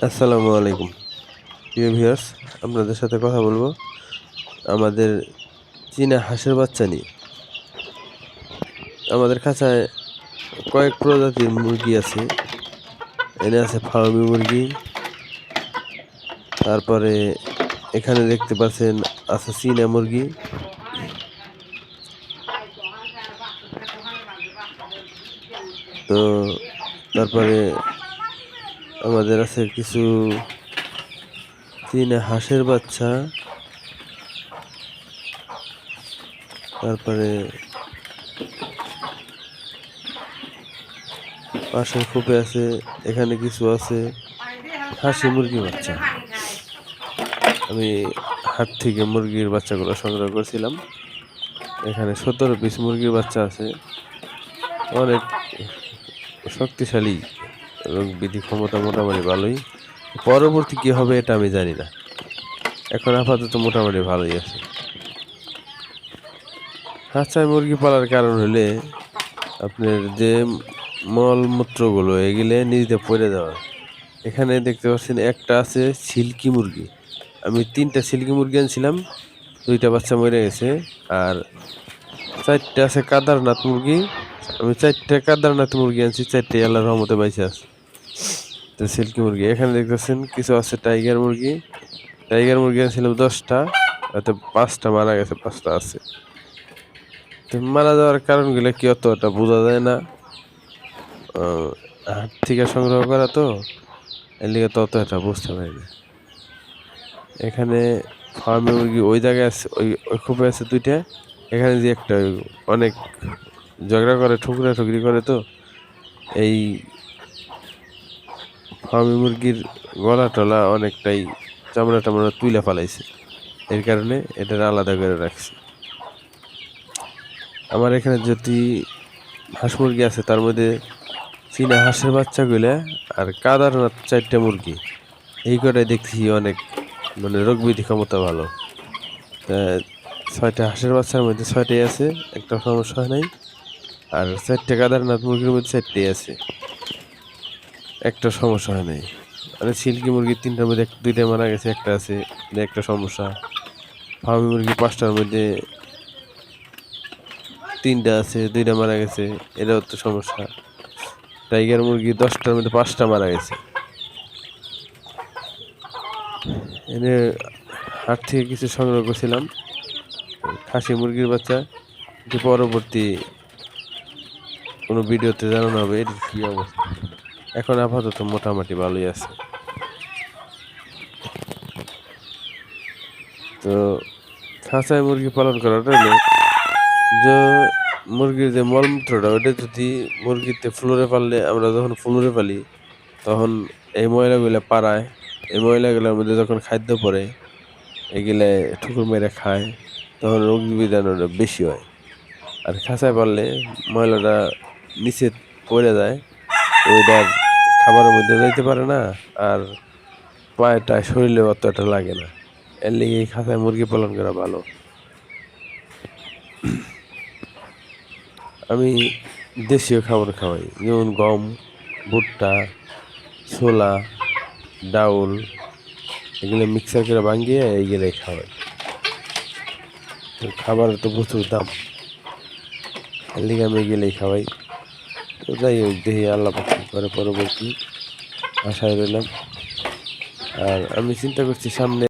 আসসালামু আলাইকুম প্রিয় ভিউয়ার্স, আপনাদের সাথে কথা বলবো আমাদের চীনা হাঁসের বাচ্চা নিয়ে। আমাদের খাঁচায় কয়েক প্রজাতির মুরগি আছে। এনে আছে ফার্মি মুরগি, তারপরে এখানে দেখতে পাচ্ছেন আছে চীনা মুরগি, তো তারপরে আমাদের আছে কিছু চীনা হাঁসের বাচ্চা, তারপরে পাশের খোপে আছে, এখানে কিছু আছে হাঁসি মুরগি বাচ্চা। আমি হাট থেকে মুরগির বাচ্চাগুলো সংগ্রহ করেছিলাম। এখানে 17 পিস মুরগির বাচ্চা আছে, অনেক শক্তিশালী, রোগ বিধি ক্ষমতা মোটামুটি ভালোই। পরবর্তী কি হবে এটা আমি জানি না, এখন আপাতত মোটামুটি ভালোই আছে। খাঁচায় মুরগি পালার কারণ হলে আপনার যে মলমূত্রগুলো এগুলো নিজে পড়ে দেওয়া। এখানে দেখতে পাচ্ছেন একটা আছে সিল্কি মুরগি। আমি 3টা সিল্কি মুরগি আনছিলাম, 2টা বাচ্চা মরে গেছে। আর 4টা আছে কাদারনাথ মুরগি। আমি 4টা কাদারনাথ মুরগি আনছি, 4টাই আল্লাহর রহমতে বাইচে আছে। তো সিল্কি মুরগি এখানে দেখতেছেন কিছু আছে টাইগার মুরগি। টাইগার মুরগি আনছিলাম 10টা, তাতে 5টা মারা গেছে, 5টা আছে। তো মারা যাওয়ার কারণগুলো কি অতটা বোঝা যায় না, হাট থেকে সংগ্রহ করা তো, এর লিগে তো অত এটা বুঝতে পারি না। এখানে ফার্মে মুরগি ওই জায়গায় আছে, ওই খোপে আছে 2টা। এখানে যে একটা অনেক ঝগড়া করে, ঠুকরি করে, তো এই ফার্মি মুরগির গলা টলা অনেকটাই চামড়া টামড়া তুইলা ফালাইছে, এর কারণে এটা আলাদা করে রাখছি। আমার এখানে যদি হাঁস মুরগি আছে, তার মধ্যে চীনা হাঁসের বাচ্চাগুলা আর কাদারনাথ 4টা মুরগি, এই কটাই দেখছি অনেক মানে রোগ বিধি ক্ষমতা ভালো। তা 6টা হাঁসের বাচ্চার মধ্যে 6টাই আছে, একটা সমস্যা হয় নাই। আর 4টা কাদারনাথ মুরগির মধ্যে 4টাই আছে, একটা সমস্যা হয় নাই। মানে সিল্কি মুরগি 3টার মধ্যে 2টা মারা গেছে, একটা আছে, একটা সমস্যা। ফার্মি মুরগি 5টার মধ্যে 3টা আছে, 2টা মারা গেছে, এটাও তো সমস্যা। টাইগার মুরগি 10টার মধ্যে 5টা মারা গেছে। এনে হাট থেকে কিছু সংগ্রহ করছিলাম খাসি মুরগির বাচ্চা, যে পরবর্তী কোনো ভিডিওতে জানানো হবে এর কি অবস্থা। এখন আপাতত মোটামুটি ভালোই আছে। তো খাঁচায় মুরগি পালন করাটা হলে যে মুরগির যে মলমূত্রটা, ওটা যদি মুরগিতে ফ্লোরে পাললে, আমরা যখন ফ্লোরে পালি তখন এই ময়লাগুলো পাড়ায়, এই ময়লাগুলোর মধ্যে যখন খাদ্য পড়ে, এগুলো ঠুকুর মেরে খায়, তখন রোগ বিধানটা বেশি হয়। আর খাঁচায় পাললে ময়লাটা নিচে পড়ে যায়, ওইটা খাবারের মধ্যে যাইতে পারে না, আর পায়েটা শরীরে অতটা লাগে না। এর লিগে এই খাঁচায় মুরগি পালন করা ভালো। আমি দেশীয় খাবার খাওয়াই, যেমন গম, ভুট্টা, ছোলা, ডাউল, এগুলো মিক্সার করে ভাঙিয়ে এইগুলোই খাওয়াই। খাবারের তো প্রচুর দাম, এর লিগে আমি এগুলোই খাওয়াই। তো যাই হোক, দেখি আল্লাহ পাক করে, পরবর্তী আশায় রইলাম। আর আমি চিন্তা করছি সামনে